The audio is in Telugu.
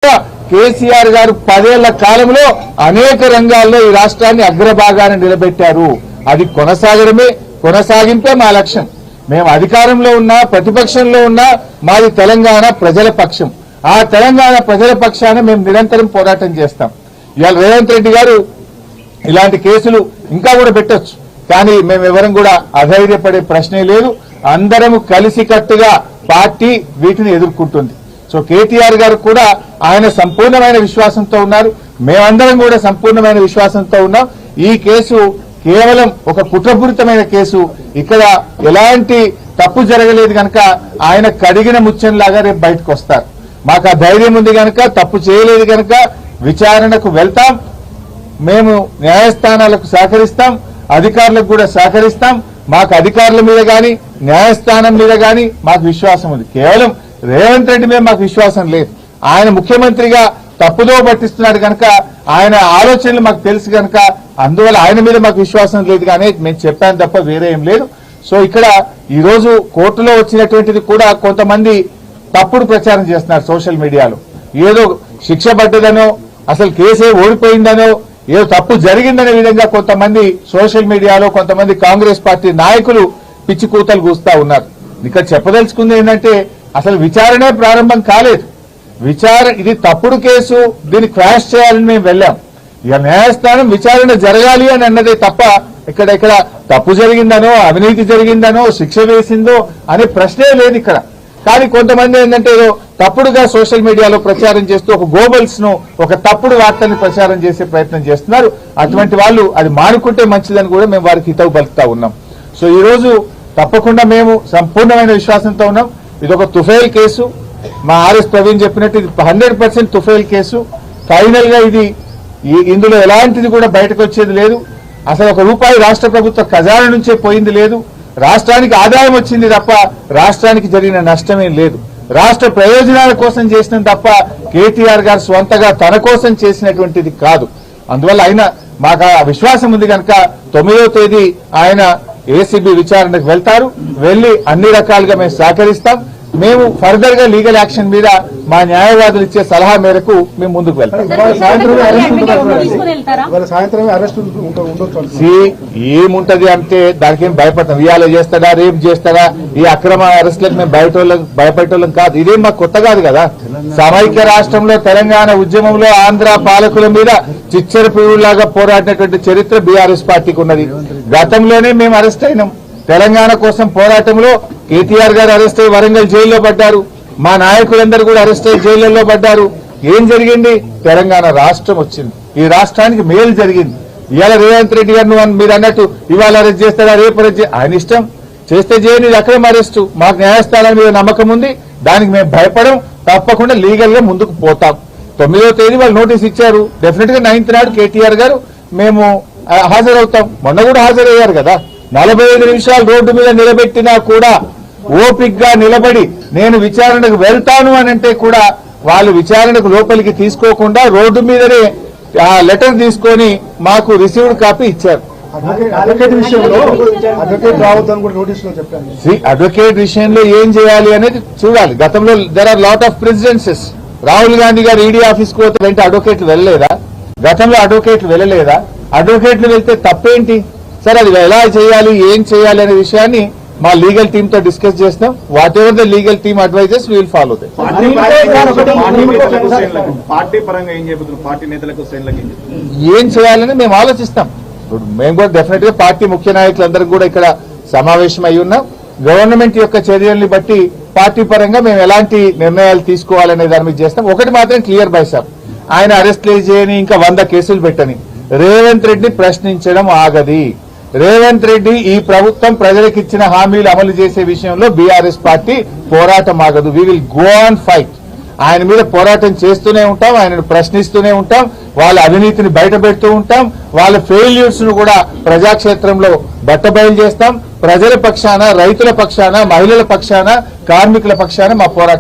కేసీఆర్ గారు 10 ఏళ్ల కాలంలో అనేక రంగాల్లో ఈ రాష్ట్రాన్ని అగ్రభాగాన్ని నిలబెట్టారు. అది కొనసాగింపే మా లక్ష్యం. మేము అధికారంలో ఉన్నా ప్రతిపక్షంలో ఉన్నా మాది తెలంగాణ ప్రజల పక్షం. ఆ తెలంగాణ ప్రజల పక్షాన మేము నిరంతరం పోరాటం చేస్తాం. ఇవాళ రేవంత్ రెడ్డి గారు ఇలాంటి కేసులు ఇంకా కూడా పెట్టొచ్చు, కానీ మేము ఎవరం కూడా అధైర్యపడే ప్రశ్నే లేదు. అందరం కలిసికట్టుగా పార్టీ వీటిని ఎదుర్కొంటుంది. సో కేటీఆర్ గారు కూడా ఆయన సంపూర్ణమైన విశ్వాసంతో ఉన్నారు, మేమందరం కూడా సంపూర్ణమైన విశ్వాసంతో ఉన్నాం. ఈ కేసు కేవలం ఒక కుట్రపూరితమైన కేసు, ఇక్కడ ఎలాంటి తప్పు జరగలేదు కనుక ఆయన కడిగిన ముత్యంలాగా రేపు బయటకు వస్తారు. మాకు ఆ ధైర్యం ఉంది కనుక, తప్పు చేయలేదు కనుక విచారణకు వెళ్తాం. మేము న్యాయస్థానాలకు సహకరిస్తాం, అధికారులకు కూడా సహకరిస్తాం. మాకు అధికారుల మీద గాని న్యాయస్థానం మీద గాని మాకు విశ్వాసం ఉంది. కేవలం రేవంత్ రెడ్డి మీద మాకు విశ్వాసం లేదు. ఆయన ముఖ్యమంత్రిగా తప్పుదో పట్టిస్తున్నాడు కనుక, ఆయన ఆలోచనలు మాకు తెలుసు కనుక, అందువల్ల ఆయన మీద మాకు విశ్వాసం లేదు కానీ మేము చెప్పాను తప్ప వేరే ఏం లేదు. సో ఇక్కడ ఈ రోజు కోర్టులో వచ్చినటువంటిది కూడా కొంతమంది తప్పుడు ప్రచారం చేస్తున్నారు సోషల్ మీడియాలో. ఏదో శిక్ష పడ్డదనో, అసలు కేసే ఓడిపోయిందనో, ఏదో తప్పు జరిగిందనే విధంగా కొంతమంది సోషల్ మీడియాలో కొంతమంది కాంగ్రెస్ పార్టీ నాయకులు పిచ్చి కూతలు కూస్తా ఉన్నారు. ఇక్కడ చెప్పదలుచుకుంది ఏంటంటే, అసలు విచారణే ప్రారంభం కాలేదు. ఇది తప్పుడు కేసు, దీన్ని క్వాష్ చేయాలని మేము వెళ్ళాం. ఇక న్యాయస్థానం విచారణ జరగాలి అని అన్నదే తప్ప ఇక్కడ తప్పు జరిగిందనో, అవినీతి జరిగిందనో, శిక్ష వేసిందో అనే ప్రశ్నే లేదు ఇక్కడ. కానీ కొంతమంది ఏంటంటే ఏదో తప్పుడుగా సోషల్ మీడియాలో ప్రచారం చేస్తూ ఒక గోబల్స్ ను, ఒక తప్పుడు వార్తల్ని ప్రచారం చేసే ప్రయత్నం చేస్తున్నారు. అటువంటి వాళ్ళు అది మానుకుంటే మంచిదని కూడా మేము వారికి హితవు పలుకుతా ఉన్నాం. సో ఈ రోజు తప్పకుండా మేము సంపూర్ణమైన విశ్వాసంతో ఉన్నాం. ఇది ఒక తుఫైల్ కేసు. మా ఆర్ఎస్ ప్రవీణ్ చెప్పినట్టు ఇది 100% తుఫైల్ కేసు. ఫైనల్ గా ఇందులో ఎలాంటిది కూడా బయటకు వచ్చేది లేదు. అసలు ₹1 రాష్ట్ర ప్రభుత్వ ఖజానా నుంచే పోయింది లేదు. రాష్ట్రానికి ఆదాయం వచ్చింది తప్ప రాష్ట్రానికి జరిగిన నష్టమేం లేదు. రాష్ట్ర ప్రయోజనాల కోసం చేసిన తప్ప కేటీఆర్ గారు స్వంతగా తన కోసం చేసినటువంటిది కాదు. అందువల్ల ఆయన మాకు ఆ విశ్వాసం ఉంది కనుక 9వ తేదీ ఆయన ఏసీబీ విచారణకు వెళ్తారు. వెళ్లి అన్ని రకాలుగా మేము సహకరిస్తాం. మేము ఫర్దర్ గా లీగల్ యాక్షన్ మీద మా న్యాయవాదులు ఇచ్చే సలహా మేరకు మేము ముందుకు వెళ్తాం. ఏముంటది అంటే దానికి ఏం భయపడతాం. ఇవాళ చేస్తాడా, రేపు చేస్తాడా, ఈ అక్రమ అరెస్టులకు మేము భయపడేటోళ్ళం కాదు. ఇదేం మాకు కొత్త కాదు కదా. సమైక్య రాష్ట్రంలో తెలంగాణ ఉద్యమంలో ఆంధ్ర పాలకుల మీద చిచ్చర పురుగులాగా పోరాడినటువంటి చరిత్ర బీఆర్ఎస్ పార్టీకి ఉన్నది. గతంలోనే మేము అరెస్ట్ అయినాం. తెలంగాణ కోసం పోరాటంలో కేటీఆర్ గారు అరెస్ట్ అయ్యి వరంగల్ జైల్లో పడ్డారు. మా నాయకులందరూ కూడా అరెస్ట్ అయ్యి జైళ్లలో పడ్డారు. ఏం జరిగింది? తెలంగాణ రాష్ట్రం వచ్చింది. ఈ రాష్ట్రానికి మేలు జరిగింది. ఇవాళ రేవంత్ రెడ్డి గారు మీరు అన్నట్టు ఇవాళ అరెస్ట్ చేస్తారా, రేపు అరెస్ట్ ఆయన ఇష్టం, చేస్తే చేయని అక్రమ అరెస్టు. మాకు న్యాయస్థానం మీద నమ్మకం ఉంది, దానికి మేము భయపడం. తప్పకుండా లీగల్ గా ముందుకు పోతాం. 9వ తేదీ వాళ్ళు నోటీస్ ఇచ్చారు. డెఫినెట్ గా 9th నాడు కేటీఆర్ గారు మేము హాజరవుతాం. మొన్న కూడా హాజరయ్యారు కదా. 45 నిమిషాలు రోడ్డు మీద నిలబెట్టినా కూడా ఓపిక్గా నిలబడి నేను విచారణకు వెళ్తాను అని అంటే కూడా వాళ్ళు విచారణకు లోపలికి తీసుకోకుండా రోడ్డు మీదనే ఆ లెటర్ తీసుకొని మాకు రిసీవ్డ్ కాపీ ఇచ్చారు. అడ్వకేట్ విషయంలో ఏం చేయాలి అనేది చూడాలి. గతంలో there are lot of precedences. Rahul Gandhi గారు ఈడీ ఆఫీస్కి పోతే వెంట అడ్వకేట్లు వెళ్ళలేదా? గతంలో అడ్వకేట్లు వెళ్ళలేదా? అడ్వకేట్లు వెళ్తే తప్పేంటి? సరే, అది ఎలా చేయాలి, ఏం చేయాలి అనే విషయాన్ని మా లీగల్ టీమ్ తో డిస్కస్ చేస్తాం. Whatever the legal team advises will follow that. ఏం చేయాలని మేము ఆలోచిస్తాం. మేము కూడా డెఫినెట్ గా పార్టీ ముఖ్య నాయకులందరూ కూడా ఇక్కడ సమావేశం అయి ఉన్నాం. గవర్నమెంట్ యొక్క చర్యల్ని బట్టి పార్టీ పరంగా మేము ఎలాంటి నిర్ణయాలు తీసుకోవాలనే దాని మీద చేస్తాం. ఒకటి మాత్రం క్లియర్ బై సార్, ఆయన అరెస్ట్ చేయని ఇంకా 100 కేసులు పెట్టని రేవంత్ రెడ్డి ప్రశ్నించడం ఆగది. రేవంత్ రెడ్డి ఈ ప్రభుత్వం ప్రజలకు ఇచ్చిన హామీలు అమలు చేసే విషయంలో బీఆర్ఎస్ పార్టీ పోరాటం ఆగదు. We will go on fight. ఆయన మీద పోరాటం చేస్తూనే ఉంటాం, ఆయనను ప్రశ్నిస్తూనే ఉంటాం, వాళ్ళ అవినీతిని బయటపెడుతూ ఉంటాం, వాళ్ళ ఫెయిల్యూర్స్ ను కూడా ప్రజాక్షేత్రంలో బట్టబయలు చేస్తాం. ప్రజల పక్షాన, రైతుల పక్షాన, మహిళల పక్షాన, కార్మికుల పక్షాన మా పోరాటం